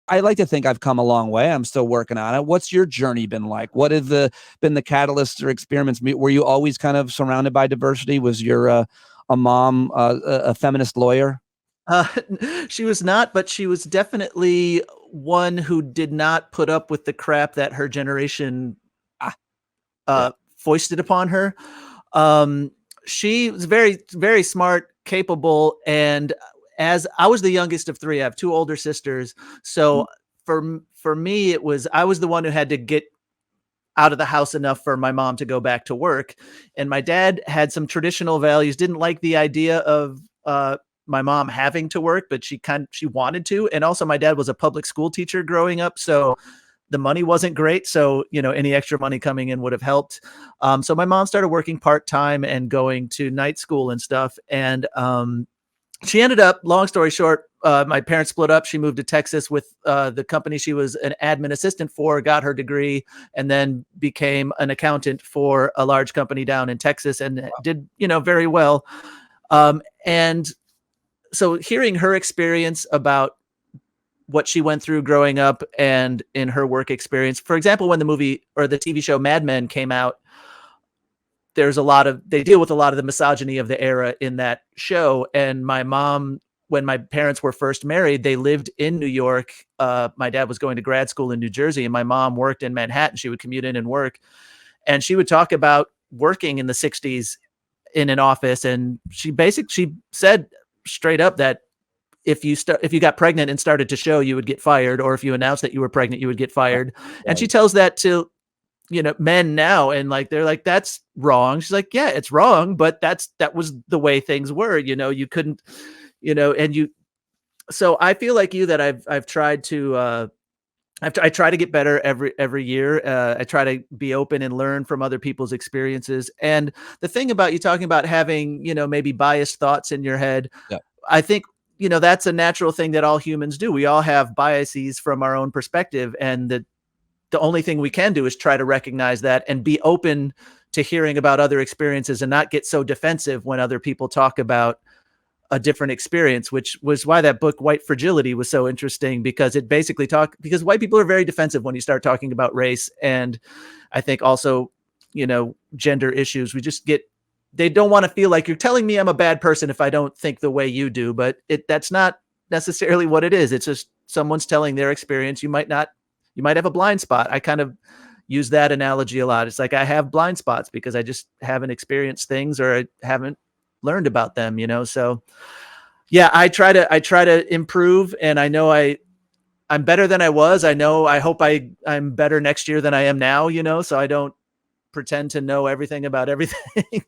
I like to think I've come a long way. I'm still working on it. What's your journey been like? What have been the catalysts or experiments? Were you always kind of surrounded by diversity? Was your a mom a feminist lawyer? Uh, she was not, but she was definitely one who did not put up with the crap that her generation Ah, yeah. foisted upon her. Um, she was very, very smart, capable, and as I was the youngest of three, I have two older sisters. Mm, So for me, it was I was the one who had to get out of the house enough for my mom to go back to work, and my dad had some traditional values. Didn't like the idea of my mom having to work, but she wanted to, and also my dad was a public school teacher growing up, so the money wasn't great. So, any extra money coming in would have helped. So my mom started working part-time and going to night school and stuff. And she ended up, long story short, my parents split up. She moved to Texas with the company she was an admin assistant for, got her degree, and then became an accountant for a large company down in Texas and did, very well. And so hearing her experience about what she went through growing up and in her work experience. For example, when the movie or the TV show Mad Men came out, they deal with a lot of the misogyny of the era in that show. And my mom, when my parents were first married, they lived in New York. My dad was going to grad school in New Jersey, and my mom worked in Manhattan. She would commute in and work. And she would talk about working in the 60s in an office. And she said straight up that if you got pregnant and started to show, you would get fired, or if you announced that you were pregnant, you would get fired. And she right. tells that to men now, and like they're like, that's wrong. She's like, yeah, it's wrong, but that was the way things were. You couldn't, and you. So I feel like you that I've tried to. I try to get better every year. I try to be open and learn from other people's experiences. And the thing about you talking about having, maybe biased thoughts in your head, Yeah. I think, that's a natural thing that all humans do. We all have biases from our own perspective. And the only thing we can do is try to recognize that and be open to hearing about other experiences and not get so defensive when other people talk about a different experience, which was why that book White Fragility was so interesting, because it basically because white people are very defensive when you start talking about race. And I think also, gender issues, they don't want to feel like you're telling me I'm a bad person if I don't think the way you do, but that's not necessarily what it is. It's just someone's telling their experience. You might have a blind spot. I kind of use that analogy a lot. It's like I have blind spots because I just haven't experienced things, or I haven't learned about them, So yeah, I try to improve, and I know I'm better than I was. I hope I'm better next year than I am now, so I don't pretend to know everything about everything.